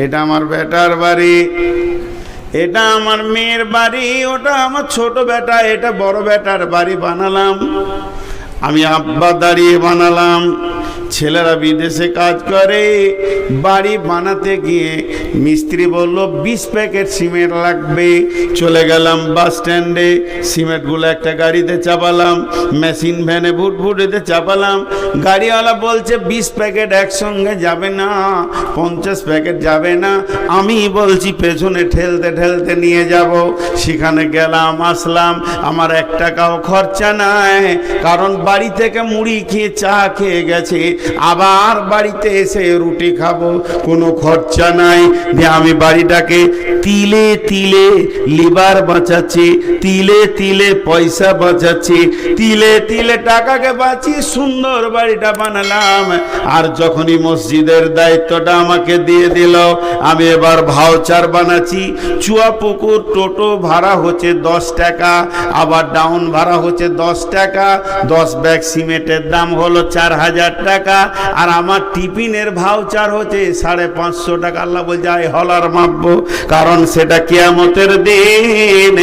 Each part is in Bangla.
এটা আমার বেটার বাড়ি, এটা আমার মেয়ের বাড়ি, ওটা আমার ছোট বেটা, এটা বড় বেটার বাড়ি বানালাম। আমি আব্বা দাঁড়িয়ে বানালাম। ছেলেরা বিদেশে কাজ করে, বাড়ি বানাতে গিয়ে মিস্ত্রি বলল 20 প্যাকেট সিমেন্ট লাগবে। চলে গেলাম বাস স্ট্যান্ডে, সিমেন্টগুলো একটা গাড়িতে চাপালাম, মেশিন ভ্যানে ভুটভুটিতে চাপালাম। গাড়িওয়ালা বলছে 20 প্যাকেট একসঙ্গে যাবে না, 50 প্যাকেট যাবে না। আমি বলছি পেছনে ঠেলতে ঠেলতে নিয়ে যাব। সেখানে গেলাম, আসলাম, আমার 1 টাকাও খরচা নাই, কারণ বাড়ি থেকে মুড়ি খেয়ে চা খেয়ে গেছে, আবার বাড়িতে এসে রুটি খাবো, কোনো খরচা নাই। যে আমি বাড়িটাকে তিলে তিলে লিভার বাঁচাচ্ছি, তিলে তিলে পয়সা বাঁচাচ্ছি, তিলে তিলে টাকাকে বাঁচি, সুন্দর বাড়িটা বানালাম। আর যখনই মসজিদের দায়িত্বটা আমাকে দিয়ে দিল, আমি এবার ভাউচার বানাচ্ছি। চুয়াপুকুর টোটো ভাড়া হচ্ছে 10 টাকা, আবার ডাউন ভাড়া হচ্ছে 10 টাকা, 10 ব্যাগ সিমেন্টের দাম হলো 4000 টাকা, আর আমার টিফিনের ভাউচার হচ্ছে 550 টাকা। আল্লাহ বলছে আয় হলার মাপবো, কারণ সেটা কিয়ামতের দিন।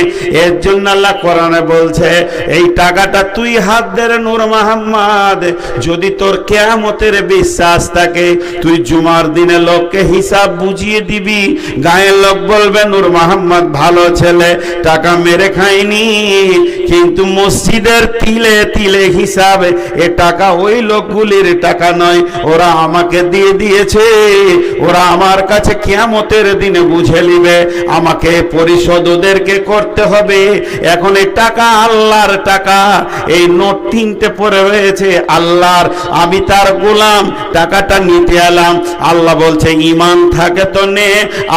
এর জন্য আল্লাহ কোরআনে বলছে এই টাকাটা তুই হাত দে রে নূর মোহাম্মদ, যদি তোর কিয়ামতের বিশ্বাস থাকে, তুই জুমার দিনে লোককে হিসাব বুঝিয়ে দিবি। গায়ের লোক বলবে নূর মোহাম্মদ ভালো ছেলে, টাকা মেরে খায়নি, কিন্তু মসজিদের তিলে তিলে হিসাব, এ টাকা ওই লোকগুলির টাকা নয়, ওরা আমাকে দিয়ে দিয়েছে, ওরা আমার কাছে কিয়ামতের দিনে বুঝে নিবে, আমাকে পরিশোধ ওদেরকে করতে হবে। এখন এই টাকা আল্লাহর টাকা, এই নোট 3টে পড়ে রয়েছে আল্লাহর, আমি তার গোলাম, টাকাটা নিতে এলাম। আল্লাহ বলছে ঈমান থাকে তো নে,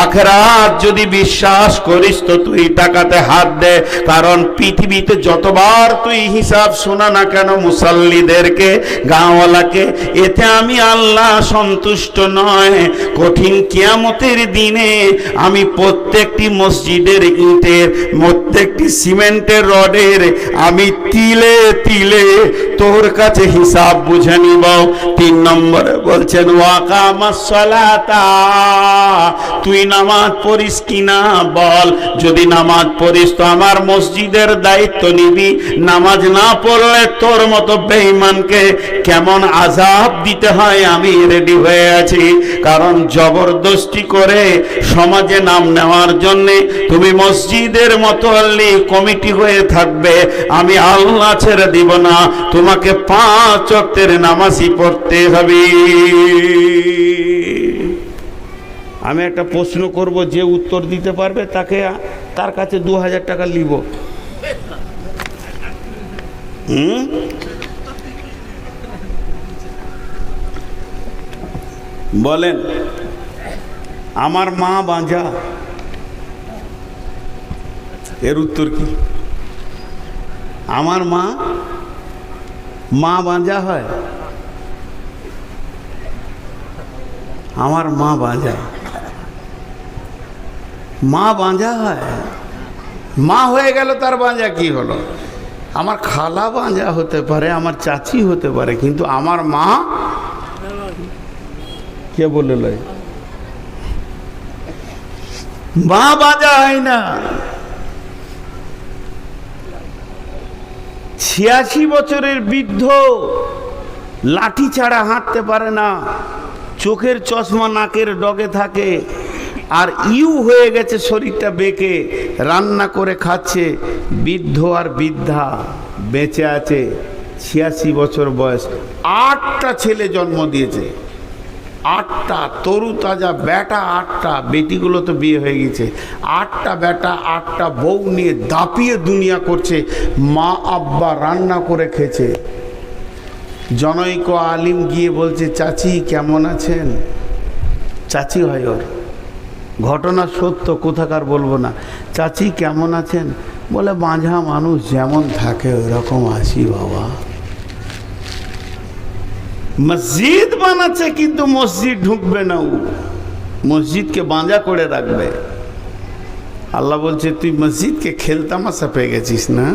আখিরাত যদি বিশ্বাস করিস তো তুই টাকাতে হাত দে, কারণ পৃথিবীতে যতবার তুই হিসাব শোনা না কেন মুসাল্লিদেরকে, গাঁওয়ালাকে, এতে আমি আল্লাহ সন্তুষ্ট নয়। কঠিন কিয়ামতের দিনে আমি প্রত্যেকটি মসজিদের ইটের, প্রত্যেকটি সিমেন্টের রডের আমি তিলে তিলে তোর কাছে হিসাব বুঝে নিব। 3 নম্বরে বলছেন ওয়াকামাস সালাতা, তুই নামাজ পড়িস কিনা বল, যদি নামাজ পড়িস তো আমার মসজিদের দায়িত্ব নিবি, নামাজ না পড়লে তোর মতো বেঈমানকে কেমন আযাব দিতে হয় আমি রেডি হয়ে আছি। কারণ জবরদস্তি করে সমাজে নাম নেওয়ার জন্য তুমি মসজিদের মুতাল্লি কমিটি হয়ে থাকবে, আমি আল্লাহ ছেড়ে দিব না, তোমাকে 5 ওয়াক্তের নামাজই পড়তে হবে। আমি একটা প্রশ্ন করব, যে উত্তর দিতে পারবে তাকে, তার কাছে 2000 টাকা নিব। বলেন, আমার মা বাঁঝা, এর উত্তর কি? আমার মা বাঁঝা হয়? আমার মা বাঁঝা, মা বাঁঝা হয়? মা হয়ে গেল তার বাঁঝা কি হলো? আমার খালা বাঁঝা হতে পারে, আমার চাচি হতে পারে, কিন্তু আমার মা কে বলে লয়? মা বাঁঝা হয় না। 86 বছরের বৃদ্ধ লাঠি ছাড়া হাঁটতে পারে না, চোখের চশমা নাকের ডগে থাকে, আর হয়ে গেছে শরীরটা বেঁকে, রান্না করে খাচ্ছে। বৃদ্ধ আর বৃদ্ধা বেঁচে আছে, 86 বছর বয়স, 8টা ছেলে জন্ম দিয়েছে, 8টা তরু তাজা বেটা, 8টা বেটিগুলো তো বিয়ে হয়ে গেছে, 8টা বেটা 8টা বউ নিয়ে দাপিয়ে দুনিয়া করছে। মা আব্বা রান্না করে খেয়েছে। জনৈক আলিম গিয়ে বলছে চাচি কেমন আছেন? চাচি হয় ওর, ঘটনা সত্য, কোথাকার বলবো না। চাচি কেমন আছেন? বলে বাঁঝা মানুষ যেমন থাকে ওরকম আছি বাবা। মসজিদ বানাচ্ছে কিন্তু মসজিদ ঢুকবে না, মসজিদকে বাঁধা করে রাখবে। আল্লাহ বলছে তুই মসজিদকে খেলতামাশা পেয়ে গেছিস না।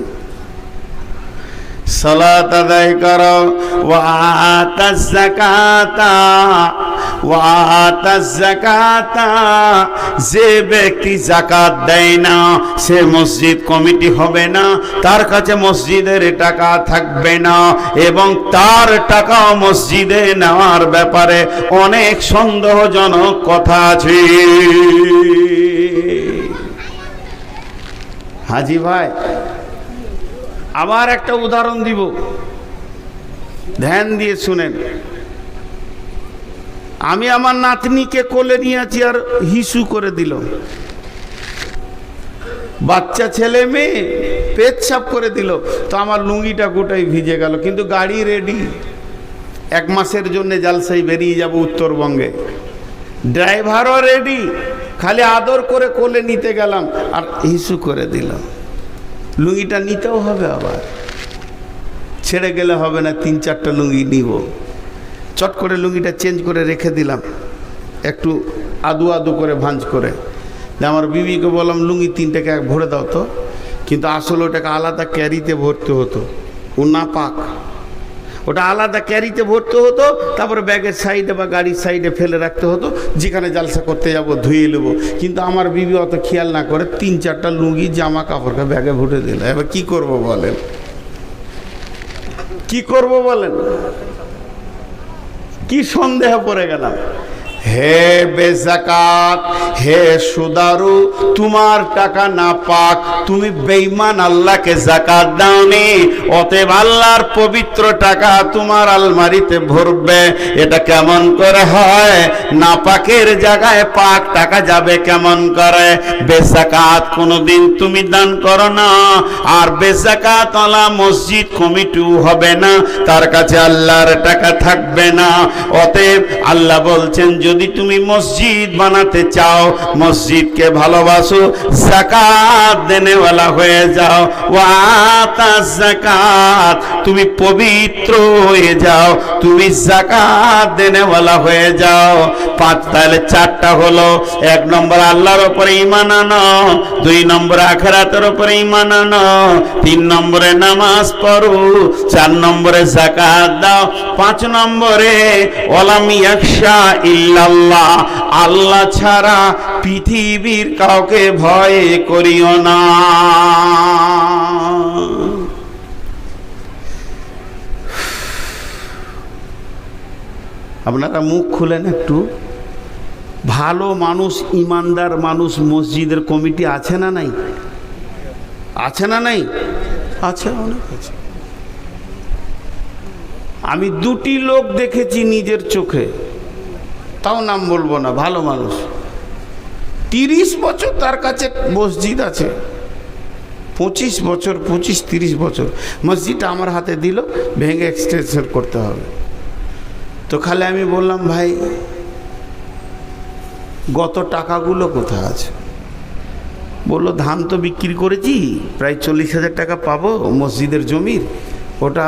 সালাত আদায় করো, ওয়া আতাজ যাকাতা, ওয়া আতাজ যাকাতা, যে ব্যক্তি যাকাত দেয় না সে মসজিদ কমিটি হবে না, তার কাছে মসজিদের টাকা থাকবে না, এবং তার টাকা মসজিদে নেওয়ার ব্যাপারে অনেক সন্দেহজনক কথা আছে। হাজি ভাই, আবার একটা উদাহরণ দিব, ধ্যান দিয়ে শুনেন। আমি আমার নাতনিকে কোলে নিয়েছি আর হিসু করে দিল, বাচ্চা ছেলে মেয়ে পেচ্ছাপ করে দিল, তো আমার লুঙ্গিটা গোটাই ভিজে গেল, কিন্তু গাড়ি রেডি, 1 মাসের জন্য জালসাই বেরিয়ে যাব উত্তরবঙ্গে, ড্রাইভারও রেডি, খালি আদর করে কোলে নিতে গেলাম আর হিসু করে দিলাম। লুঙ্গিটা নিতেও হবে, আবার ছেড়ে গেলে হবে না, 3-4টা লুঙ্গি নিব। চট করে লুঙ্গিটা চেঞ্জ করে রেখে দিলাম, একটু আদু আদু করে ভাঁজ করে। আমার বিবিকে বললাম লুঙ্গি 3টাকে ভরে দাও তো, কিন্তু আসলে ওটাকে আলাদা ক্যারিতে ভরতে হতো, ও না পাক, ওটা আলাদা ক্যারিতে ভরতে হতো, তারপরে ব্যাগের সাইডে বা গাড়ির সাইডে ফেলে রাখতে হতো, যেখানে জালসা করতে যাব ধুয়ে নেবো। কিন্তু আমার বিবি অত খেয়াল না করে 3-4টা লুঙ্গি জামা কাপড়কে ব্যাগে ভরে দিল। এবার কি করব বলেন, কি করব বলেন, কি সন্দেহ পড়ে গেলাম। হে বেযাকাত, হে সুদারু, তোমার টাকা না পাক, তুমি বেঈমান, আল্লাহকে যাকাত দাওনি, অতএব আল্লাহর পবিত্র টাকা তোমার আলমারিতে ভরবে। এটা কেমন করে হয়? না পাকের জায়গায় পাক টাকা যাবে কেমন করে? বেযাকাত কোনোদিন তুমি দান করো না, আর বেযাকাত ওয়ালা মসজিদ কমিটিও হবে না, তার কাছে আল্লাহর টাকা থাকবে না। অতএব আল্লাহ বলছেন, যদি তুমি মসজিদ বানাতে চাও, মসজিদকে ভালোবাসো, যাকাত দেনেওয়ালা হয়ে যাও, ওয়াতা যাকাত, তুমি পবিত্র হয়ে যাও, তুমি যাকাত দেনেওয়ালা হয়ে যাও। তাহলে 4টা হলো। 1 নম্বর আল্লাহর উপরে ঈমান আনো, 2 নম্বরে আখিরাতের উপরে ঈমান আনো, 3 নম্বরে নামাজ পড়ো, 4 নম্বরে যাকাত দাও, 5 নম্বরে ওয়ালাম ইয়াখশা ইল্লাল্লাহ, আল্লাহ ছাড়া পৃথিবীর কাউকে ভয় করিও না। আপনারা মুখ খুলেন একটু। ভালো মানুষ, ইমানদার মানুষ মসজিদের কমিটি আছে না নাই? আছে না নাই? আছে, অনেক আছে। আমি 2টি লোক দেখেছি নিজের চোখে, তাও নাম বলবো না, ভালো মানুষ, 30 বছর তার কাছে মসজিদ আছে, 25 বছর, 25-30 বছর মসজিদটা আমার হাতে দিল, ভেঙে এক্সটেনশন করতে হবে। তো খালি আমি বললাম, ভাই গত টাকাগুলো কোথায় আছে? বললো, ধান তো বিক্রি করেছি, প্রায় 40,000 টাকা পাবো মসজিদের জমির, ওটা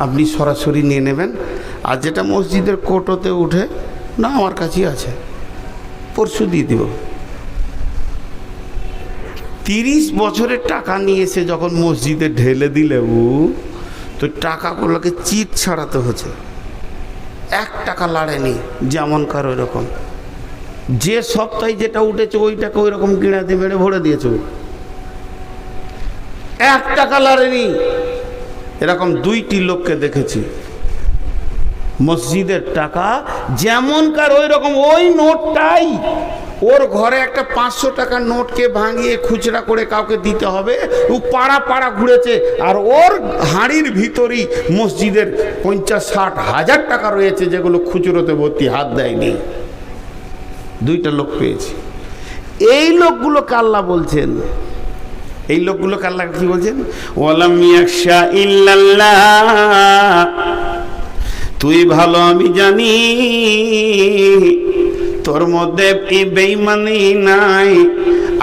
আপনি সরাসরি নিয়ে নেবেন, আর যেটা মসজিদের কোটোতে উঠে না আমার কাছেই আছে, পরশু দিয়ে দেব। 30 বছরের টাকা নিয়ে এসে যখন মসজিদে ঢেলে দিলে, তো টাকাগুলোকে চিট ছাড়াতে হচ্ছে, 1 টাকা লাড়েনি, যেমন কারো এরকম, যে সপ্তাহে যেটা উঠেছে ওইটাকে ওই রকম গিড়াতে মেরে ভরে দিয়েছে, 1 টাকা লাড়েনি। এরকম 2টি লোককে দেখেছি, মসজিদের টাকা যেমন কার ওই রকম, ওই নোটটাই ওর ঘরে একটা 500 টাকার নোটকে ভাঙিয়ে খুচরা করে কাউকে দিতে হবে, ও পাড়া পাড়া ঘুরেছে, আর ওর হাঁড়ির ভিতরই মসজিদের 50-60 হাজার টাকা রয়েছে, যেগুলো খুচরোতে ভর্তি, হাত দেয়নি। 2টা লোক পেয়েছি। এই লোকগুলোকে আল্লাহ বলছেন, এই লোকগুলোকে আল্লাহ কি বলছেন? ওয়ালাম ইয়াখশা ইল্লাল্লাহ, তুই ভালো আমি জানি তোর মধ্যে বেঈমানি নাই,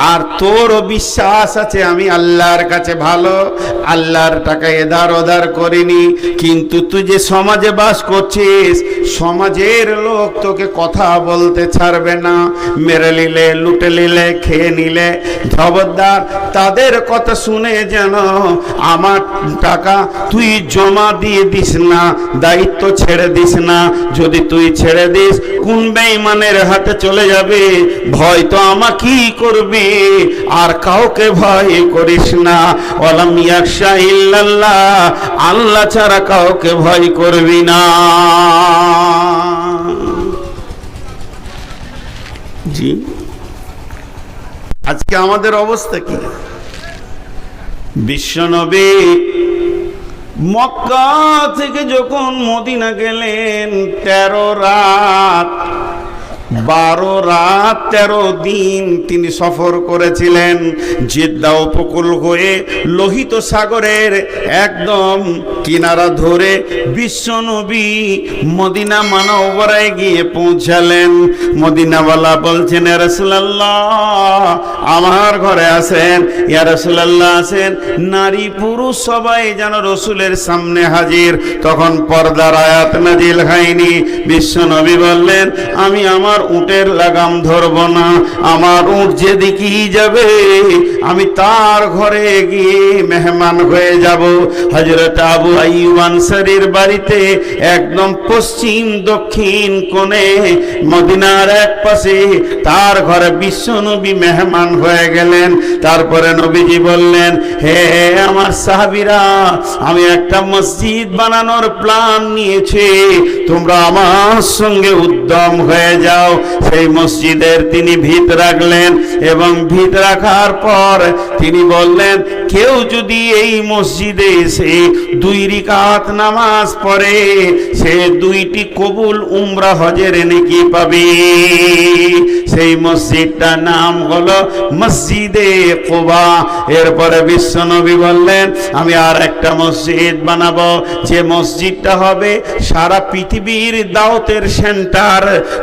আর তোরও বিশ্বাস আছে আমি আল্লাহর কাছে ভালো, আল্লাহর টাকা এধার ওধার করিনি, কিন্তু তুই যে সমাজে বাস করছিস সমাজের লোক তোকে কথা বলতে ছাড়বে না, মেরে নিলে, লুটে নিলে, খেয়ে নিলে, খবরদার তাদের কথা শুনে যেন আমার টাকা তুই জমা দিয়ে দিস না, দায়িত্ব ছেড়ে দিস না। যদি তুই ছেড়ে দিস কোন বেঈমানের হাতে চলে যাবে, ভয় তো আমাকেই করবি, আর কাউকে ভয় করিস না। ওয়ালাম ইয়াখশা ইল্লাল্লাহ, আল্লাহ ছাড়া কাউকে ভয় করবি না। জি, আজকে আমাদের অবস্থা কি? বিশ্বনবী মক্কা থেকে যখন মদিনা গেলেন 13 রাত 12 রাত 13 দিন তিনি সফর করেছিলেন। জেদ্দা উপকূল হয়ে লোহিত সাগরের একদম কিনারা ধরে বিশ্বনবী মদিনা মানবরায় গিয়ে পৌঁছালেন। মদিনাওয়ালা বলছেন, ইয়া রাসূলুল্লাহ আমার ঘরে আসেন, ইয়া রাসূলুল্লাহ আসেন। নারী পুরুষ সবাই যেন রসুলের সামনে হাজির। তখন পর্দার আয়াত নাজিল হয়নি। বিশ্বনবী বললেন, আমি আমার উটের লাগাম ধরব না, আমার উট যেদিকেই যাবে আমি তার ঘরে গিয়ে মেহমান হয়ে যাব। হযরত আবু আইয়ুব আনসারীর বাড়িতে একদম পশ্চিম দক্ষিণ কোণে মদিনার এক পাশে তার ঘরে বিশ্বনবী মেহমান হয়ে গেলেন। তারপরে নবীজি বললেন, হে আমার সাহাবীরা, আমি একটা মসজিদ বানানোর প্ল্যান নিয়েছি, তোমরা আমার সঙ্গে উদ্যম হয়ে যাও। সেই মসজিদের তিনি ভিত রাখলেন এবং ভিত রাখার পর তিনি বললেন, কেউ যদি এই মসজিদে এসে 2 রাকাত নামাজ পড়ে সে 2টি কবুল উমরা হজের নেকি পাবে। সেই মসজিদটার নাম হলো মসজিদে কুবা। এরপরে বিশ্বনবী বললেন, আমি আর একটা মসজিদ বানাবো, যে মসজিদটা হবে সারা পৃথিবীর দাওয়াতের সেন্টার,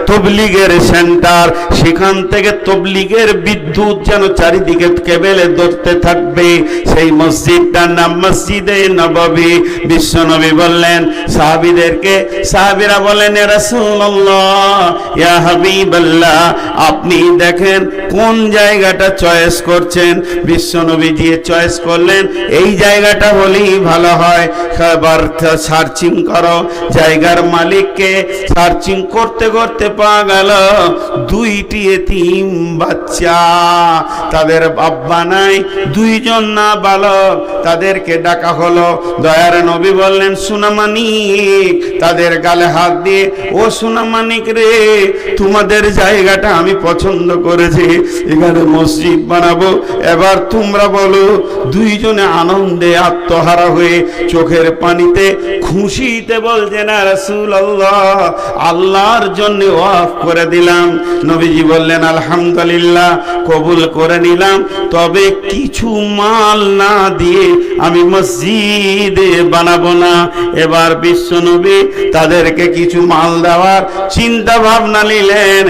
তবলিগের সেন্টার। সেখান থেকে তবলিগের বিদ্যুৎ যেন চারিদিকে কেবেলে ধরতে থাকবে। সেই মসজিদটার নাম মসজিদে নববী। বিশ্বনবী বললেন সাহাবীদেরকে, সাহাবীরা বলেন, ইয়া রাসূলুল্লাহ, ইয়া হাবিবাল্লাহ, আপনি দেখেন কোন জায়গাটা চয়েস করছেন। বিশ্বনবী দিয়ে চয়েস করলেন, এই জায়গাটা হলেই ভালো হয়। খাবার সার্চিং করো, জায়গার মালিককে সার্চিং করতে করতে পাওয়া গেল 2টি এতিম বাচ্চা, তাদের আব্বা নাই, 2 জন না বালক, তাদেরকে ডাকা হলো। দয়ার নবী বললেন, সোনামানিক, তাদের গালে হাত দিয়ে, ও সোনামানিক রে, তোমাদের জায়গাটা আমি পছন্দ করেছি, এখানে মসজিদ বানাবো, এবার তোমরা বলো। 2 জনে আনন্দে আত্মহারা হয়ে চোখের পানিতে খুশিতে বলছেন, ইয়া রাসূলুল্লাহ, আল্লাহর জন্য ওয়াফ করে দিলাম। নবীজি বললেন, আলহামদুলিল্লাহ, কবুল করে নিলাম, তবে কিছু মাল না দিয়ে আমি মসজিদে বানাবো না। এবার বিশ্বনবী তাদেরকে কিছু মাল দেওয়ার চিন্তা ভাবনা নিলেন।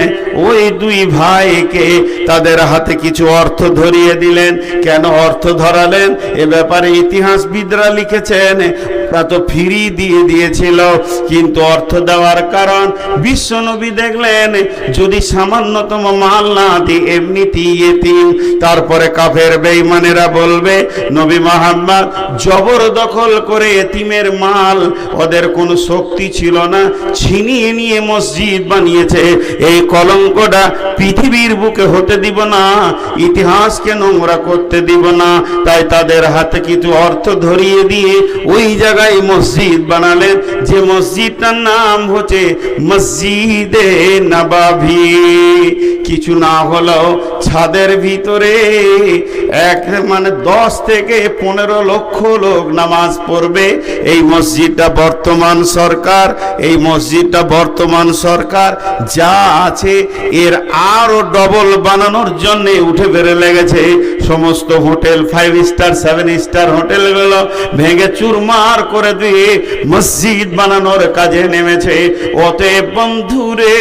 ওই 2 ভাইকে তাদের হাতে কিছু অর্থ ধরিয়ে দিলেন। কেন অর্থ ধরালেন এ ব্যাপারে ইতিহাসবিদরা লিখেছেন, তা তো ফ্রি দিয়ে দিয়েছিল, কিন্তু অর্থ দেওয়ার কারণ বিশ্বনবী দেখলেন যদি সামান্যতম মাল না দিয়ে এমনিতেই এতিম, তারপরে কাফের বেঈমানেরা বলবে নবী মুহাম্মদ জবরদখল করে এতিমের মাল, ওদের কোনো শক্তি ছিল না, ছিনিয়ে নিয়ে মসজিদ বানিয়েছে। এই কলঙ্কটা পৃথিবীর বুকে হতে দিব না, ইতিহাসকে নোংরা করতে দিব না। তাই তাদের হাতে কিছু অর্থ ধরিয়ে দিয়ে ওই জায়গায় মসজিদ বানালেন, যে মসজিদটার নাম হচ্ছে মসজিদে নববী। কিছু না হলেও ছাদের ভিতরে 10 থেকে 15 লক্ষ লোক নামাজ পড়বে। এই মসজিদটা বর্তমান সরকার যা আছে এর আরো ডবল বানানোর জন্য উঠে বেড়ে লেগেছে। সমস্ত হোটেল 5 স্টার 7 স্টার হোটেলগুলো ভেঙে চুরমার করে দিয়ে মসজিদ বানানোর কাজে নেমেছে। অতএব বন্ধুরে,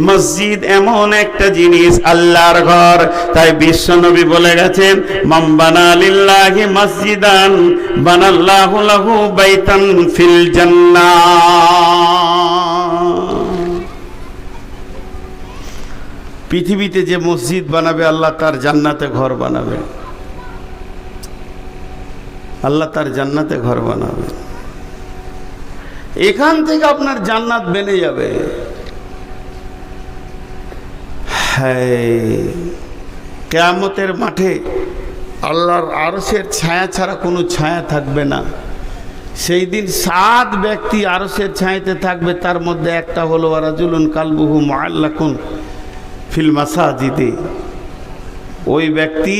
মসজিদ এমন একটা জিনিস, আল্লাহর ঘর। তাই বিশ্বনবী বলে গেছেন, মান বানা লিল্লাহি মসজিদান বানাল্লাহু লাহু বাইতান ফিল জান্নাহ। পৃথিবীতে যে মসজিদ বানাবে, আল্লাহ তার জান্নাতে ঘর বানাবে। আল্লাহ তার জান্নাতে ঘর বানাবে। এখান থেকে আপনার জান্নাত বেনে যাবে। কিয়ামতের মাঠে আল্লাহর আরশের ছায়া ছাড়া কোনো ছায়া থাকবে না। সেই দিন 7 ব্যক্তি আরশের ছায়াতে থাকবে। তার মধ্যে একটা হলো রাজুলুন কালবুহু মুআল্লাকুন ফিল মাসাজিদে। ওই ব্যক্তি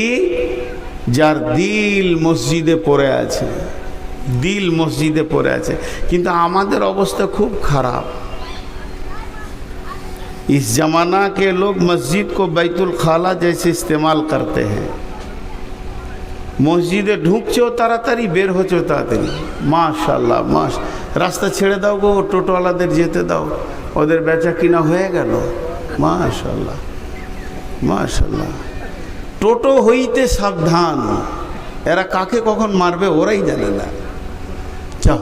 যার দিল মসজিদে পড়ে আছে, দিল মসজিদে পড়ে আছে। কিন্তু আমাদের অবস্থা খুব খারাপ। इस जमाना के लोग मस्जिद को बैतुल खाला जैसे इस्तेमाल करते हैं। মসজিদে ঢুকছেও তাড়াতাড়ি, বের হচ্ছেও তাড়াতাড়ি। মাশাআল্লাহ, রাস্তা ছেড়ে দাও গো, টোটোওয়ালাদের যেতে দাও, ওদের বেচা কিনা হয়ে গেল। মাশাআল্লাহ মাশাআল্লাহ। টোটো হইতে সাবধান, এরা কাকে কখন মারবে ওরাই জানে না। চাও,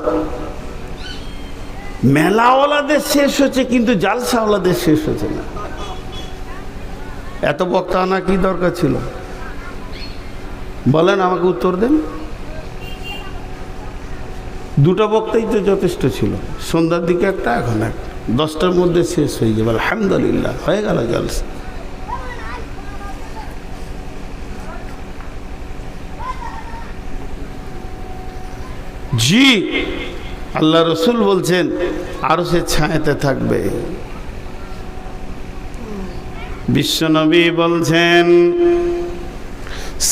মেলাওয়ালাদের শেষ হচ্ছে কিন্তু জালসাওয়ালাদের শেষ হচ্ছে না। এত বক্তা আনা কি দরকার ছিল বলেন, আমাকে উত্তর দেন। 2টা বক্তাই তো যথেষ্ট ছিল। সন্ধ্যার দিকে একটা, এখন একটা, 10টার মধ্যে শেষ হয়ে যাবে। আলহামদুলিল্লাহ, হয়ে গেল জালসা। জি, আল্লাহ রসুল বলছেন আরশের ছায়াতে থাকবে। বিশ্বনবী বলছেন,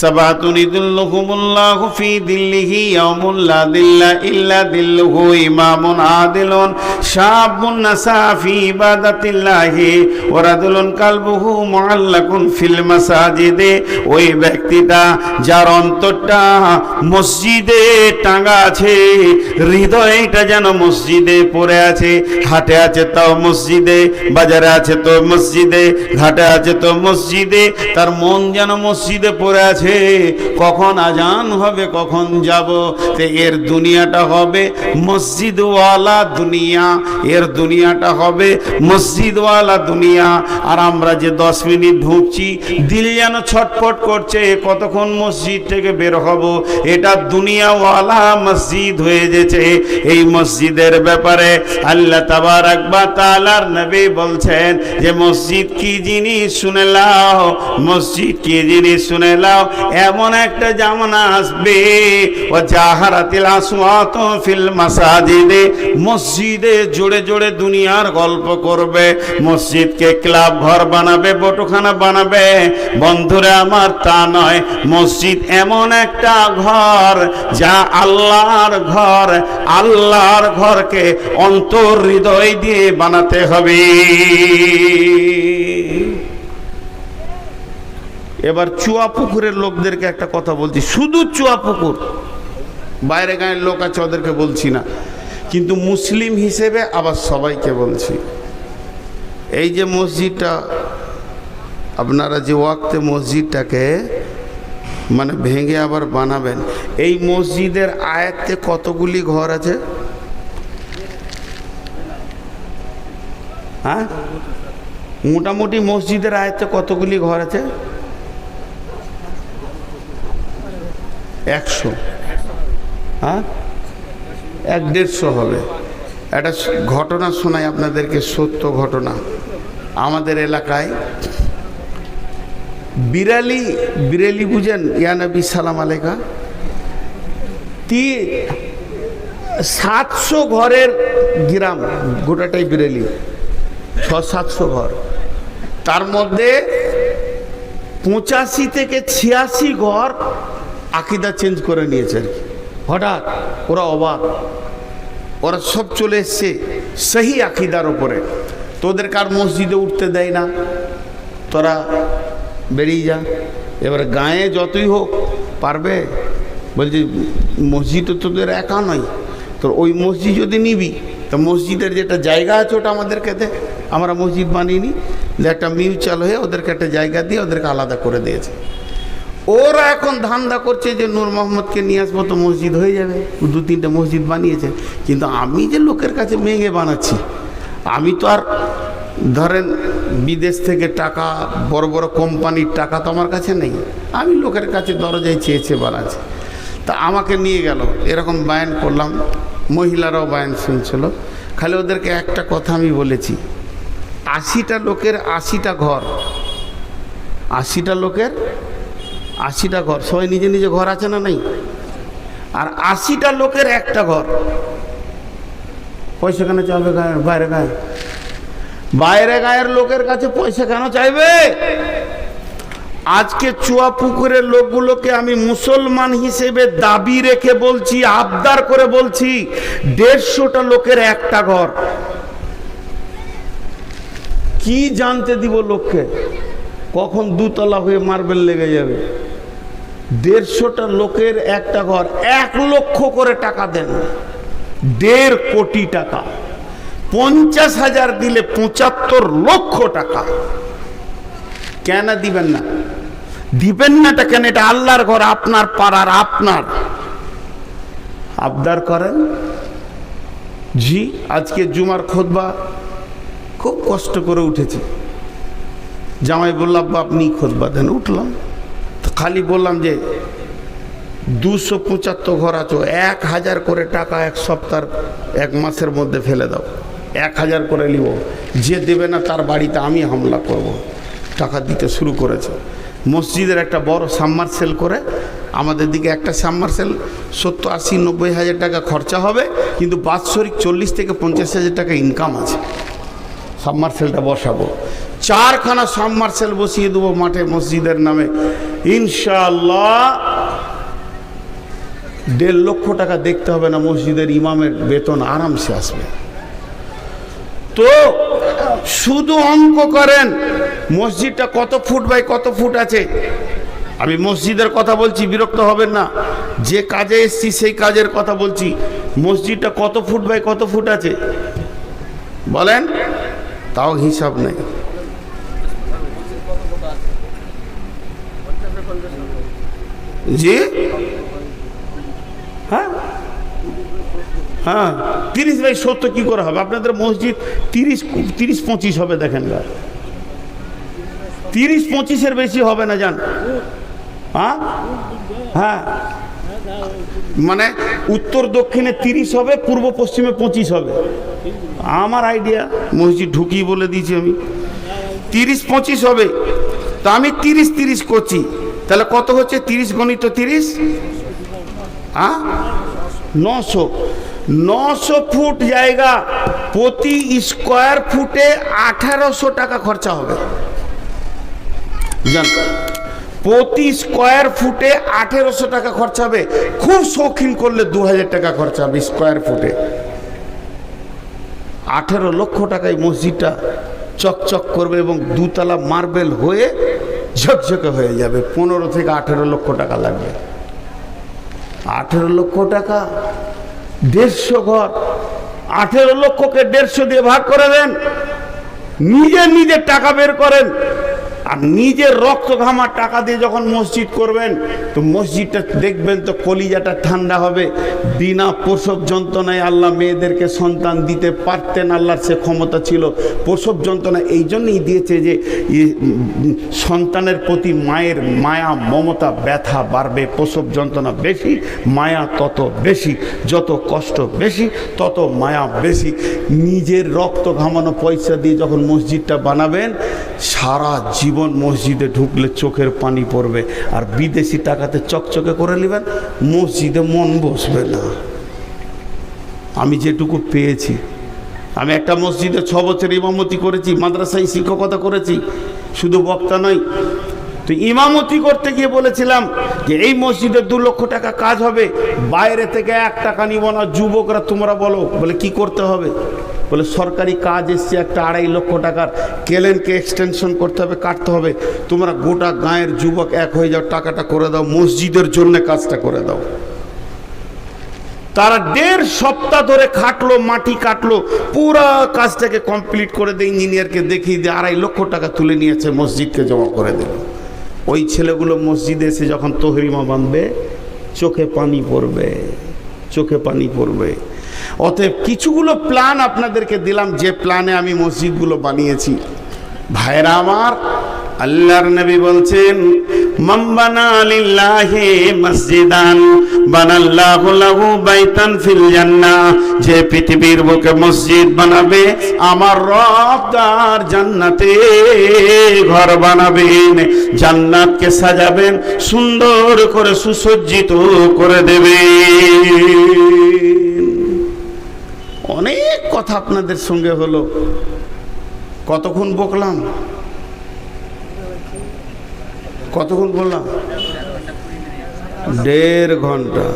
সাবাতুন ইদুল্লুহুমুল্লাহু ফি দিল্লিহি ইয়াউমুল লা দিল্লা ইল্লা দিল্লুহু, ইমামুন আদিলুন শাবুন নাসা ফি ইবাদাতিল্লাহি ওয়া রাজুলুন কালবুহু মুআল্লাকুন ফিল মাসাজিদে। ওই ব্যক্তিটা যার অন্তরটা মসজিদে টাঙা আছে, হৃদয়টা যেন মসজিদে পড়ে আছে, হাটে আছে তাও মসজিদে, বাজারে আছে তো মসজিদে, ঘাটে আছে তো মসজিদে, তার মন যেন মসজিদে পড়ে আছে। কখন আজান হবে, কখন যাব। এর দুনিয়াটা হবে মসজিদওয়ালা দুনিয়া, এর দুনিয়াটা হবে মসজিদওয়ালা দুনিয়া। আর আমরা যে 10 মিনিট ঢুকছি, দিল যেন ছটফট করছে, কতক্ষণ মসজিদ থেকে বের হব। এটা দুনিয়াওয়ালা মসজিদ হয়ে গেছে। এই মসজিদের ব্যাপারে আল্লাহ তাবারাক ওয়া তাআলার নবী বলছেন যে মসজিদ কি জিনিস শুনে নাও, মসজিদ কি জিনিস শুনে নাও। এমন একটা জামানা আসবে, ও জাহারাতিল আসওয়াত ফিল মাসাজিদে, মসজিদে জোরে জোরে দুনিয়ার গল্প করবে, মসজিদকে ক্লাব ঘর বানাবে, বটখানা বানাবে। বন্ধুরা আমার, তা নয়। মসজিদ এমন একটা ঘর যা আল্লাহর ঘর। আল্লাহর ঘরকে অন্তর হৃদয় দিয়ে বানাতে হবে। এবার চুয়াপুকুরের লোকদেরকে একটা কথা বলছি, শুধু চুয়াপুকুর, বাইরে গাঁয়ের লোক আছে ওদেরকে বলছি না, কিন্তু মুসলিম হিসেবে আবার সবাইকে বলছি। এই যে মসজিদটা আপনারা যে ওয়াক্তে মসজিদটাকে মানে ভেঙে আবার বানাবেন, এই মসজিদের আয়াতে কতগুলি ঘর আছে? হ্যাঁ, মোটামুটি মসজিদের আয়াতে কতগুলি ঘর আছে? 100। হ্যাঁ, 150 হবে। একটা ঘটনা শোনাই আপনাদেরকে, সত্য ঘটনা। আমাদের এলাকায় বিরালি বুঝেন, ইয়া নবী সালাম আলাইকা, 700 ঘরের গ্রাম, গোটাটাই বিরালি, 600-700 ঘর। তার মধ্যে 85 থেকে 86 ঘর আকিদা চেঞ্জ করে নিয়েছে আর কি। হঠাৎ ওরা অবাক, ওরা সব চলে এসছে সহি আকিদার ওপরে। তোদের কার মসজিদে উঠতে দেয় না, তোরা বেরিয়ে যা। এবারে গায়ে যতই হোক পারবে, বলছে মসজিদ তো তোদের একা নয়, তোর ওই মসজিদ যদি নিবি তো মসজিদের যেটা জায়গা আছে ওটা আমাদেরকে দে, আমরা মসজিদ বানিয়ে একটা মিউচুয়াল হয়ে ওদেরকে একটা জায়গা দিয়ে ওদেরকে আলাদা করে দিয়েছে। ওরা এখন ধান্দা করছে যে নূর মোহাম্মদকে নিয়ে আসবো তো মসজিদ হয়ে যাবে, 2-3টে মসজিদ বানিয়েছে। কিন্তু আমি যে লোকের কাছে মেঘে বানাচ্ছি, আমি তো আর ধরেন বিদেশ থেকে টাকা, বড় বড় কোম্পানির টাকা তো আমার কাছে নেই, আমি লোকের কাছে দরজায় চেয়েছে বানাচ্ছি। তা আমাকে নিয়ে গেল, এরকম বায়ান করলাম, মহিলারাও বায়ান শুনছিল। খালি ওদেরকে একটা কথা আমি বলেছি, 80টা লোকের 80টা ঘর, 80টা লোকের 80টা ঘর, সবাই নিজে নিজে ঘর আছে না নাই? আর 80টা লোকের একটা ঘর। পয়সা কেন চাইবে বাইরে গায়ে? বাইরে গায়ের লোকের কাছে পয়সা কেন চাইবে? আজকে চুয়াপুকুরের লোকগুলোকে আমি মুসলমান হিসেবে দাবি রেখে বলছি, আবদার করে বলছি, 150টা লোকের একটা ঘর। কি জানতে দিব লোককে কখন 2তলা হয়ে মার্বেল লেগে যাবে? 150টা লোকের একটা ঘর, 1 লক্ষ করে টাকা দেন, 1.5 কোটি টাকা, 50,000 দিলে 75 লক্ষ টাকা। কেন দিবেন না? দিবেন না তা কেন? এটা আল্লাহর ঘর, আপনার পাড়ার, আপনার। আবদার করেন। জি, আজকে জুমার খুতবা খুব কষ্ট করে উঠেছি। জামাই বলল আব্বা আপনি খুতবা দেন, উঠলাম। তো খালি বললাম যে 275 ঘর আছো, 1000 করে টাকা 1 সপ্তাহ 1 মাসের মধ্যে ফেলে দাও, 1000 করে নিব, যে দেবে না তার বাড়িতে আমি হামলা করব। টাকা দিতে শুরু করেছে। মসজিদের একটা বড় সাবমার্সেল করে, আমাদের দিকে একটা সাবমার্সেল 70, 80, 90 হাজার টাকা খরচা হবে, কিন্তু বাৎসরিক 40 থেকে 50 হাজার টাকা ইনকাম আছে। সাবমার্সেলটা বসাবো, 4খানা সাবমার্সেল বসিয়ে দেবো মাঠে মসজিদের নামে, ইনশাআল্লাহ 1.5 লক্ষ টাকা দেখতে হবে না, মসজিদের ইমামের বেতন আরামসে আসবে। তো শুধু অঙ্ক করেন, মসজিদটা কত ফুট বাই কত ফুট আছে। আমি মসজিদের কথা বলছি, বিরক্ত হবেন না, যে কাজে এসছি সেই কাজের কথা বলছি। মসজিদটা কত ফুট বাই কত ফুট আছে বলেন? তাও হিসাব নেই। জি হ্যাঁ হ্যাঁ, 30 বাই 70 কি করে হবে? আপনাদের মসজিদ 30-25 হবে, দেখেন গা, 30-25-এর বেশি হবে না, জান? হ্যাঁ হ্যাঁ, মানে উত্তর দক্ষিণে 30 হবে, পূর্ব পশ্চিমে 25 হবে। আমার আইডিয়া, মসজিদ ঢুকিয়ে বলে দিয়েছি আমি, 30-25 হবে। তা আমি 30-30 করছি, তাহলে কত হচ্ছে? 30 × 30, হ্যাঁ 900 ফুট জায়গা, প্রতি স্কোয়ার ফুটে 1800 টাকা খরচা হবে। জান, প্রতি স্কোয়ার ফুটে 1800 টাকা খরচা হবে। খুব শৌখিন করলে 2000 টাকা খরচা হবে স্কোয়ার ফুটে। 18 লক্ষ টাকায় মসজিদটা চকচক করবে এবং 2তলা মার্বেল হয়ে ঝকঝকে হয়ে যাবে। 15 থেকে 18 লক্ষ টাকা লাগবে। 18 লক্ষ টাকা, 150 ঘর। 18 লক্ষকে 150 দিয়ে ভাগ করে দেন, নিজের টাকা বের করেন, আর নিজের রক্ত ঘামার টাকা দিয়ে যখন মসজিদ করবেন তো মসজিদটা দেখবেন তো কলিজাটা ঠান্ডা হবে। বিনা প্রসব যন্ত্রণায় আল্লাহ মেয়েদেরকে সন্তান দিতে পারতেন, আল্লাহর সে ক্ষমতা ছিল। প্রসব যন্ত্রণা এই জন্যই দিয়েছে যে সন্তানের প্রতি মায়ের মায়া মমতা ব্যথা বাড়বে। প্রসব যন্ত্রণা বেশি, মায়া তত বেশি, যত কষ্ট বেশি তত মায়া বেশি। নিজের রক্ত ঘামানো পয়সা দিয়ে যখন মসজিদটা বানাবেন, সারা জীবন মসজিদে ঢুকলে চোখের পানি পড়বে। আর বিদেশি টাকাতে চকচকে করে নেবেন, মসজিদে মন বসবে না। আমি যেটুকু পেয়েছি, আমি একটা মসজিদে 6 বছর ইমামতি করেছি, মাদ্রাসায় শিক্ষকতা করেছি, শুধু বক্তা নয়। তো ইমামতি করতে গিয়ে বলেছিলাম যে এই মসজিদে 2 লক্ষ টাকা কাজ হবে, বাইরে থেকে 1 টাকা নিব না। যুবকরা তোমরা বলো, বলে কি করতে হবে? বলে সরকারি কাজ এসছে একটা 2.5 লক্ষ টাকার, কেলেনকে এক্সটেনশন করতে হবে, কাটতে হবে, তোমরা গোটা গাঁয়ের যুবক এক হয়ে যাও, টাকাটা করে দাও, মসজিদের জন্য কাজটা করে দাও। তারা 1.5 সপ্তাহ ধরে খাটলো, মাটি কাটলো, পুরো কাজটাকে কমপ্লিট করে দিয়ে ইঞ্জিনিয়ারকে দেখিয়ে দিয়ে 2.5 লক্ষ টাকা তুলে নিয়েছে, মসজিদকে জমা করে দিল। ওই ছেলেগুলো মসজিদে এসে যখন তহরিমা বাঁধবে, চোখে পানি পড়বে, চোখে পানি পড়বে। অতএব কিছুগুলো প্ল্যান আপনাদেরকে দিলাম, যে প্ল্যানে আমি মসজিদগুলো বানিয়েছি। ভাইরা আমার, আল্লাহর নবী বলছেন, মান বানা লিল্লাহি মসজিদান বানাল্লাহু লাহু বাইতান ফিল জান্নাহ, যে পৃথিবীর বুকে মসজিদ বানাবে, আমার রব তার জান্নাতে ঘর বানাবেন, জান্নাতকে সাজাবেন, সুন্দর করে সুসজ্জিত করে দেবেন। অনেক কথা আপনাদের সঙ্গে হলো, কতক্ষণ বকলাম, কতক্ষণ বললাম? 1.5 ঘন্টা।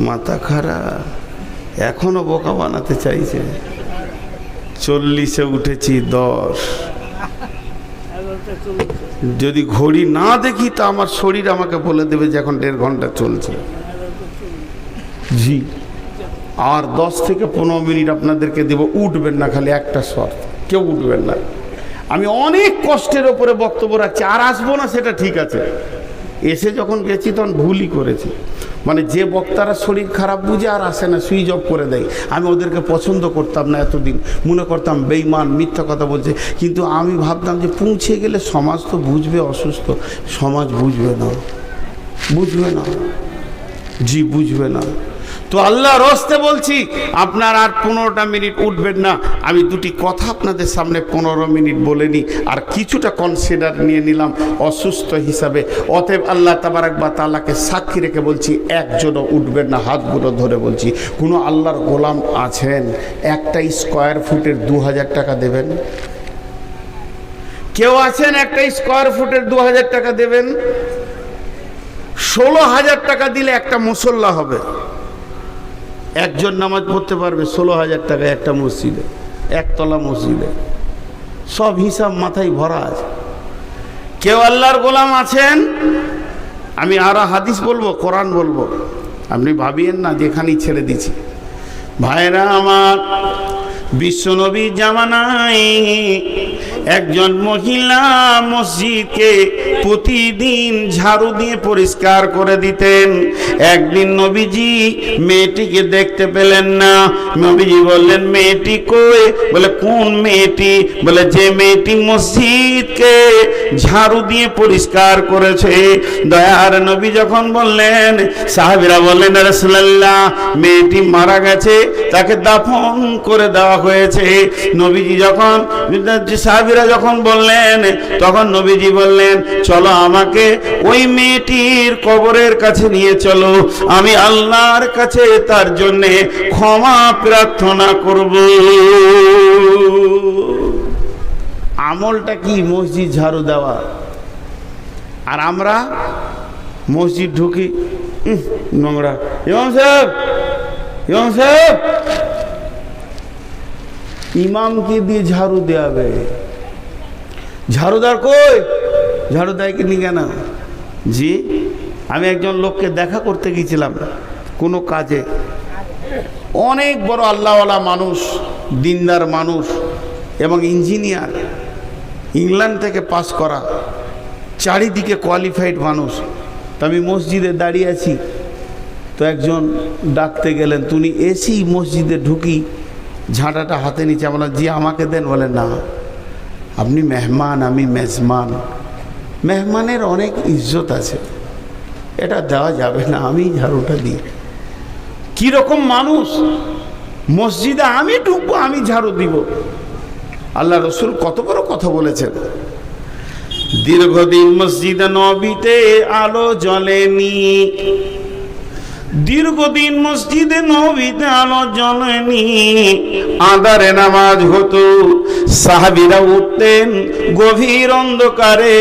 মাথা খারাপ, এখনো বোকা বানাতে চাইছে। 40-এ উঠেছি, 10। যদি ঘড়ি না দেখি তো আমার শরীর আমাকে বলে দেবে যে এখন 1.5 ঘন্টা চলছে। জি, আর 10 থেকে 15 মিনিট আপনাদেরকে দেব। উঠবেন না, খালি একটা শর্ত, কেউ উঠবেন না। আমি অনেক কষ্টের ওপরে বক্তব্য রাখছি, আর আসবো না সেটা ঠিক আছে। এসে যখন গেছি তখন ভুলই করেছি, মানে যে বক্তারা শরীর খারাপ বুঝে আর আসে না, সুইচ অফ করে দেয়। আমি ওদেরকে পছন্দ করতাম না এতদিন, মনে করতাম বেঈমান, মিথ্যা কথা বলছে। কিন্তু আমি ভাবতাম যে পৌঁছে গেলে সমাজ তো বুঝবে অসুস্থ, সমাজ বুঝবে না, বুঝবে না, জি বুঝবে না। তো আল্লাহর রাস্তে বলছি, আপনার আর 15টা মিনিট উঠবেন না। আমি দুটি কথা আপনাদের সামনে 15 মিনিট বলে নিই, আর কিছুটা কনসিডার নিয়ে নিলাম অসুস্থ হিসাবে। অতএব আল্লাহ তাবারক ওয়া তাআলাকে সাক্ষী রেখে বলছি, একজনও উঠবেন না, হাতগুলো ধরে বলছি। কোনো আল্লাহর গোলাম আছেন একটা স্কোয়ার ফুটের 2000 টাকা দেবেন? কেউ আছেন একটা স্কোয়ার ফুটের 2000 টাকা দেবেন? 16,000 টাকা দিলে একটা মুসল্লা হবে, একজন নামাজ পড়তে পারবে। 16,000 টাকা একটা মসজিদে, একতলা মসজিদে। সব হিসাব মাথায় ভরা আছে। কেউ আল্লাহর গোলাম আছেন? আমি আরো হাদিস বলবো, কোরআন বলবো, আপনি ভাবিয়েন না যেখানেই ছেড়ে দিছি। ভাইরা আমার, বিশ্বনবীর জামানায় একজন মহিলা মসজিদকে প্রতিদিন ঝাড়ু দিয়ে পরিষ্কার করে দিতেন। একদিন নবীজি মেয়েটিকে দেখতে পেলেন না। নবীজি বললেন, মেয়েটি কই? বলে, কোন মেয়েটি? বলে, যে মেয়েটি মসজিদকে ঝাড়ু দিয়ে পরিষ্কার করেছে। দয়ার নবী যখন বললেন, সাহাবীরা বললেন, রাসূলুল্লাহ, মেয়েটি মারা গেছে, তাকে দাফন করে দেওয়া হয়েছে। নবীজি যখন, সাহাবীরা যখন বললেন, তখন নবীজি বললেন, চলো আমাকে ওই মেয়েটির কবরের কাছে নিয়ে চলো, আমি আল্লাহর কাছে তার জন্য ক্ষমা প্রার্থনা করব। আমলটা কি? মসজিদ ঝাড়ু দেওয়া। আর আমরা মসজিদ ঢুকি, নোংরা। ইমাম সাহেব, ইমাম সাহেব, ইমামকে দিয়ে ঝাড়ু দেওয়াবে। ঝাড়ুদার কই? ঝাড়ু দেয় কি নি কেন? জি, আমি একজন লোককে দেখা করতে গিয়েছিলাম কোনো কাজে, অনেক বড় আল্লাহওয়ালা মানুষ, দিনদার মানুষ এবং ইঞ্জিনিয়ার, ইংল্যান্ড থেকে পাস করা, চারিদিকে কোয়ালিফাইড মানুষ। তো আমি মসজিদে দাঁড়িয়ে আছি, তো একজন ডাকতে গেলেন, তুমি এসি মসজিদে ঢুকি ঝাঁটাটা হাতে নিচে। আমরা, জি আমাকে দেন। বলে, না, আপনি মেহমান, আমি মেজমান। মেহমানের অনেক ইজ্জত আছে, এটা দেওয়া যাবে না, আমি ঝাড়ুটা দিই। কীরকম মানুষ! মসজিদে আমি ঢুকবো, আমি ঝাড়ু দিব। আল্লাহ রসুল কত বড় কথা বলেছেন। দীর্ঘদিন মসজিদে নববীতে আলো জ্বলেনি, দীর্ঘদিন মসজিদে নববীতে আলো জ্বলেনি। আঁধারে নামাজ হতো, সাহাবীরা উঠতেন গভীর অন্ধকারে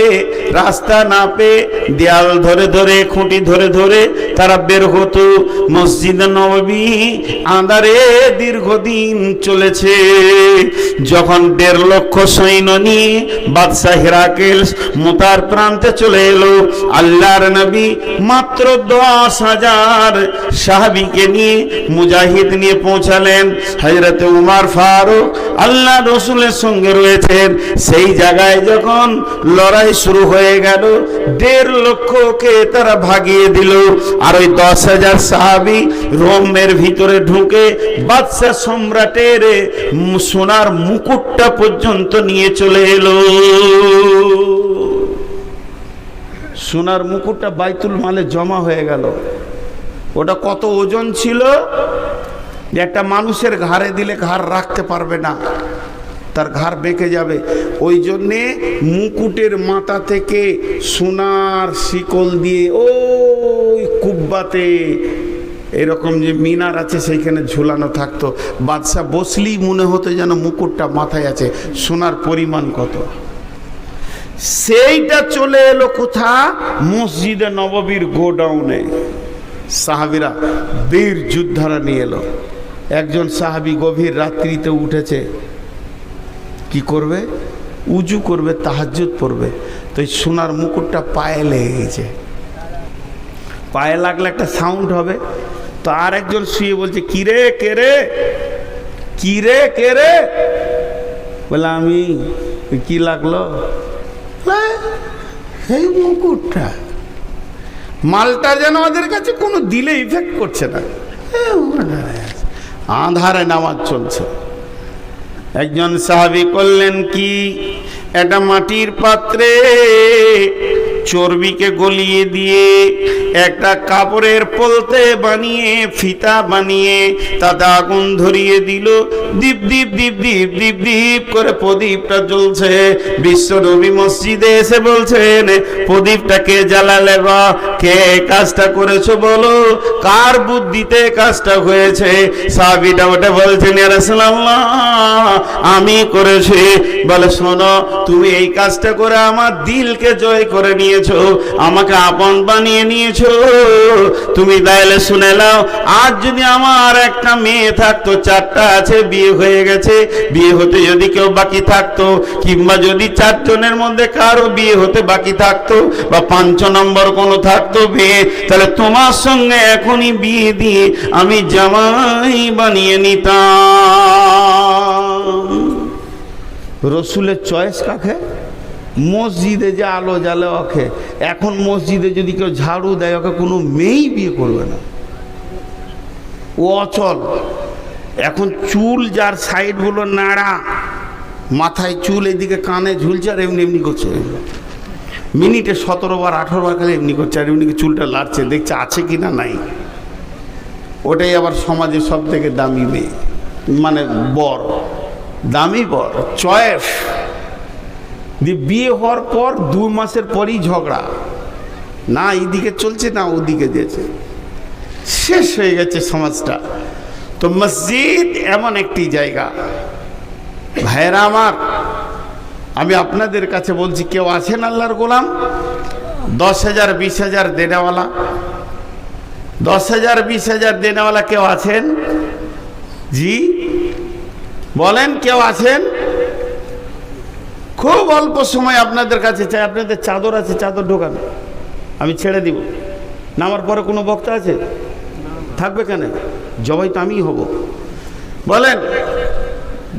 রাস্তা না পেয়ে দেয়াল ধরে ধরে খুঁটি ধরে ধরে তারা বের হতো। মসজিদ নববী আঁধারে দীর্ঘদিন চলেছে। যখন 1.5 লক্ষ সৈন্য নিয়ে বাদশাহ হেরাকেলস মুতার প্রান্তে চলে এলো, আল্লাহর নবী মাত্র 10,000 সাহাবীকে নিয়ে মুজাহিদ নিয়ে পৌঁছালেন। হযরত উমর ফারুক আল্লাহ রসুলের সঙ্গে রয়েছেন। সেই জায়গায় যখন লড়াই শুরু হয়ে গেল, 1.5 লক্ষকে তারা ভাগিয়ে দিল। আর ওই 10,000 সাহাবী রোমের ভিতরে ঢুকে বাদশাহ সম্রাটের সোনার মুকুটটা পর্যন্ত নিয়ে চলে এলো। সোনার মুকুটটা বাইতুল মালে জমা হয়ে গেল। ওটা কত ওজন ছিল যে একটা মানুষের ঘাড়ে দিলে ঘাড় রাখতে পারবে না, তার ঘাড় বেঁকে যাবে। ওই জন্যে মুকুটের মাথা থেকে সোনার শিকল দিয়ে ওই কুব্বাতে এরকম যে মিনার আছে সেইখানে ঝুলানো থাকতো। বাদশাহ বসলেই মনে হতো যেন মুকুটটা মাথায় আছে। সোনার পরিমাণ কত! সেইটা চলে এলো কোথা? মসজিদে নববীর গোডাউনে। সাহাবীরা বীর যোদ্ধারা নিয়ে এলো। একজন সাহাবী গভীর রাত্রিতে উঠেছে, কি করবে? উজু করবে, তাহাজ্জুদ পড়বে। তো এই সোনার মুকুটটা পায়ে লেগে গেছে। পায়ে লাগলে একটা সাউন্ড হবে। তো আর একজন শুয়ে বলছে, কিরে কে রে, কিরে কে রে? বলে আমি। কি লাগলো? সেই মুকুটটা। মালটা যেন ওদের কাছে কোনো দিলে ইফেক্ট করছে না। আঁধারে নামাজ চলছে। একজন সাহাবী করলেন কি, একটা মাটির পাত্রে চর্বিকে গলিয়ে দিয়ে একটা কাপড়ের পলতে বানিয়ে ফিতা বানিয়ে তাতে আগুন ধরিয়ে দিল। দীপ দীপ দীপ দীপ দীপ দীপ করে প্রদীপটা জ্বলছে। বিশ্ব নবী মসজিদে এসে বলছেন, প্রদীপটা কে জ্বালালে বা কে কাজটা করেছো বলো, কার বুদ্ধিতে কাজটা হয়েছে? সাহাবীটা ওটা বলছেন, ইয়া রাসূলুল্লাহ আমি করেছি। বলে শোনো, তুমি এই কাজটা করে আমার দিলকে জয় করে নিয়েছো, আমাকে আপন বানিয়ে নিয়েছো। তুমি তাইলে শুনে নাও, আজ যদি আমার একটা মেয়ে থাকতো, 4টা আছে, বিয়ে হয়ে গেছে, বিয়ে হতে যদি কেউ বাকি থাকতো, কিংবা যদি 4 জনের মধ্যে কারো বিয়ে হতে বাকি থাকতো, বা 5 নম্বর কোনো থাকতো বিয়ে, তাহলে তোমার সঙ্গে এখনই বিয়ে দিয়ে আমি জামাই বানিয়ে নিতাম। রসুলের চয়েস কাকে? মসজিদে যে আলো জ্বালে ওকে। এখন মসজিদে যদি কেউ ঝাড়ু দেয়, ওকে কোনো মেয়েই বিয়ে করবে না, ও অচল। এখন চুল যার সাইডগুলো নাড়া, মাথায় চুল এদিকে কানে ঝুলছে, আর এমনি এমনি করছে, মিনিটে 17 বার 18 বার খালি এমনি করছে, আর এমনি চুলটা লাড়ছে, দেখছে আছে কি না নাই। ওটাই আবার সমাজে সব থেকে দামি মেয়ে, মানে বর, দামি বর, চয়েস। বিয়ে হওয়ার পর 2 মাসের পরই ঝগড়া, না এইদিকে চলছে না ওদিকে দিয়েছে, শেষ হয়ে গেছে সমাজটা। তো মসজিদ এমন একটি জায়গা, ভাইরা আমার, আমি আপনাদের কাছে বলছি, কেউ আছেন আল্লাহর গোলাম 10,000 20,000 দেনেওয়ালা? 10,000 20,000 দেনেওয়ালা কেউ আছেন? জি বলেন, কেউ আছেন? খুব অল্প সময় আপনাদের কাছে চাই। আপনাদের চাদর আছে, চাদর ঢোকান, আমি ছেড়ে দিব। নামার পরে কোনো বক্তা আছে? থাকবে কেন? জবাই তো আমিই হব। বলেন,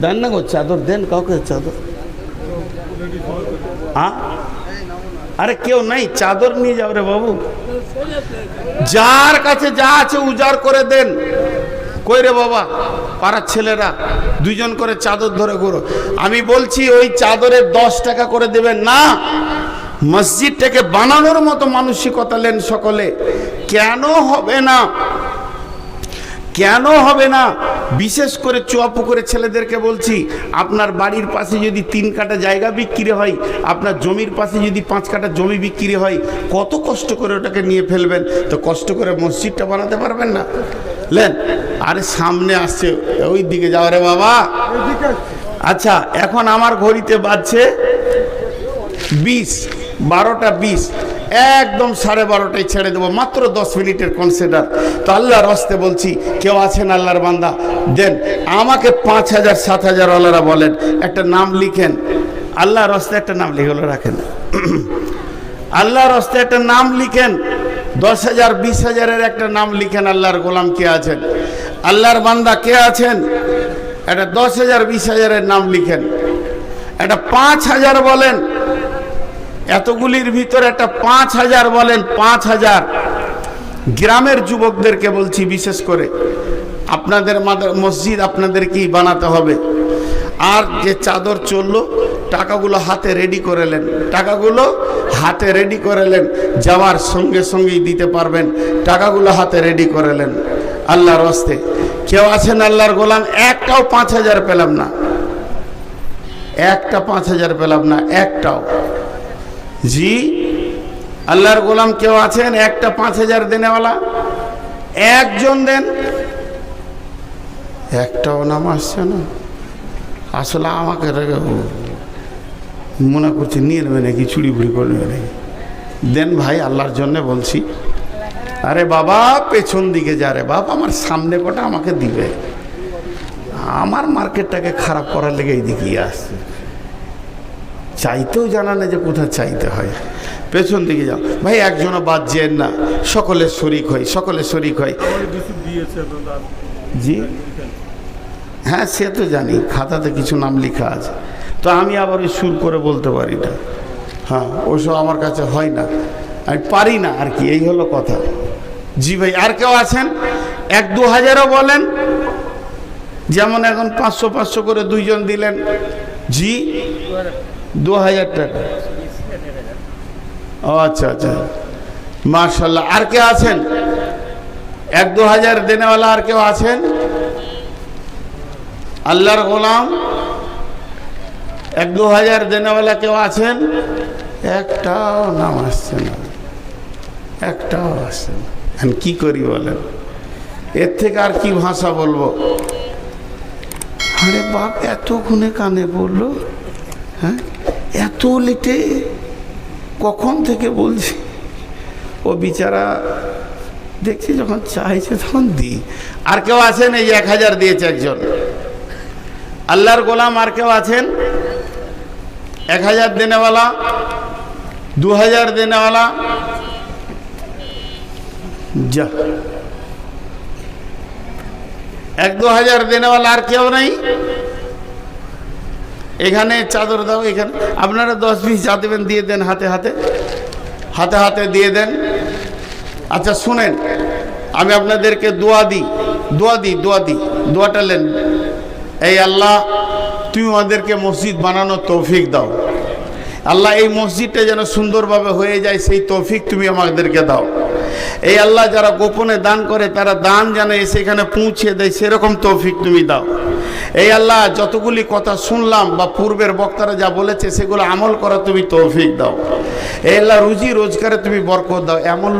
দেন না গো চাদর, দেন কাউকে চাদর। আরে কেউ নাই, চাদর নিয়ে যাও রে বাবু। যার কাছে যা আছে উজাড় করে দেন। কই রে বাবা, পাড়ার ছেলেরা 2 জন করে চাদর ধরে করো। আমি বলছি ওই চাদরে 10 টাকা করে দেবেন না, মসজিদটাকে বানানোর মতো মানসিকতা নেন সকলে। কেন হবে না? কেন হবে না? বিশেষ করে চুয়াপুকুরের ছেলেদেরকে বলছি, আপনার বাড়ির পাশে যদি 3 কাঠা জায়গা বিক্রি হয়, আপনার জমির পাশে যদি 5 কাঠা জমি বিক্রি হয়, কত কষ্ট করে ওটাকে নিয়ে ফেলবেন। তো কষ্ট করে মসজিদটা বানাতে পারবেন না? লেন, আরে সামনে আসছে, ওই দিকে যাও রে বাবা। আচ্ছা, এখন আমার ঘড়িতে বাজছে 20। 12টা 20, একদম 12:30টায় ছেড়ে দেবো, মাত্র 10 মিনিটের কনসিডার। তো আল্লাহর রাস্তে বলছি, কেউ আছেন আল্লাহর বান্দা, দেন আমাকে 5,000 7,000 ওয়ালারা বলেন, একটা নাম লিখেন, আল্লাহর রাস্তে একটা নাম লিখে রাখেন, আল্লাহর রাস্তে একটা নাম লিখেন, 10,000 20,000-এর একটা নাম লিখেন। আল্লাহর গোলাম কে আছেন, আল্লাহর বান্দা কে আছেন, একটা 10,000 20,000-এর নাম লিখেন, একটা 5,000 বলেন, এতগুলির ভিতরে একটা 5,000 বলেন। 5,000 গ্রামের যুবকদেরকে বলছি, বিশেষ করে আপনাদের মসজিদ আপনাদেরকেই বানাতে হবে। আর যে চাদর চললো, টাকাগুলো হাতে রেডি করে নেন, টাকাগুলো হাতে রেডি করে নেন, যাওয়ার সঙ্গে সঙ্গেই দিতে পারবেন, টাকাগুলো হাতে রেডি করে নেন। আল্লাহর রাস্তে কেউ আছেন আল্লাহর গোলাম, একটাও 5,000 পেলাম না, একটা 5,000 পেলাম না, একটাও। জি, আল্লাহর গোলাম কেউ আছেন একটা 5,000 দেনেওয়ালা? একজন দেন, একটাও নাম আসছে না। আসলে আমাকে মনে করছে নিয়ে নেবে নাকি, চুরি ফুড়ি করে নেবে নাকি। দেন ভাই, আল্লাহর জন্য বলছি। আরে বাবা, পেছন দিকে যা রে বাবা, আমার সামনে কটা আমাকে দিবে, আমার মার্কেটটাকে খারাপ করার লেগে এই দিকেই আসছে। চাইতেও জানা না যে কোথায় চাইতে হয়, পেছন দিকে যাও ভাই, একজনও বাদ যেন না, সকলে শরিক হয়, সকলে শরিক হয়। জি হ্যাঁ, সে তো জানি, খাতাতে কিছু নাম লেখা আছে, তো আমি আবার ওই সুর করে বলতে পারি না। হ্যাঁ, ওসব আমার কাছে হয় না, আমি পারি না আর কি, এই হলো কথা। জি ভাই, আর কেউ আছেন? 1-2 হাজারও বলেন, যেমন এখন 500-500 করে দুইজন দিলেন। জি, 2,000 টাকা। ও আচ্ছা আচ্ছা, মাশাআল্লাহ। আর কে আছেন 1-2 হাজার দেনেওয়ালা? আর কেউ আছেন আল্লাহর গোলাম 1-2 হাজার দেনেওয়ালা কেউ আছেন? একটাও নাম আসছে না, একটাও আসছে না। কি করি বলেন, এর থেকে আর কি ভাষা বলবো? আরে বাপ, এত গুনে কানে বললো, হ্যাঁ এত লেটে, কখন থেকে বলছি। ও বিচারা দেখছি যখন চাইছে তখন দিই। আর কেউ আছেন? এই 1,000 দিয়েছে একজন আল্লাহর গোলাম। আর কেউ আছেন 1,000 দেনেওয়ালা, 2,000 দেনেওয়ালা? যা, 1-2 হাজার দেনেওয়ালা আর কেউ নাই? এখানে চাদর দাও, এখানে আপনারা 10-20 যা দেবেন দিয়ে দেন, হাতে হাতে হাতে হাতে দিয়ে দেন। আচ্ছা শুনেন, আমি আপনাদেরকে দোয়া দিই, দোয়াটা নেন। এই আল্লাহ, তুমি আমাদেরকে মসজিদ বানানোর তৌফিক দাও। আল্লাহ, এই মসজিদটা যেন সুন্দরভাবে হয়ে যায়, সেই তৌফিক তুমি আমাদেরকে দাও। এই আল্লাহ, যারা গোপনে দান করে তারা দান যেন এসে এখানে পৌঁছে দেয়, সেরকম তৌফিক তুমি দাও। এই আল্লাহ, যতগুলি কথা শুনলাম বা পূর্বের বক্তারা যা বলেছে সেগুলো আমল করা তুমি তৌফিক দাও। এই আল্লাহ, রুজি রোজগারে তুমি বরকত দাও। এমন লোক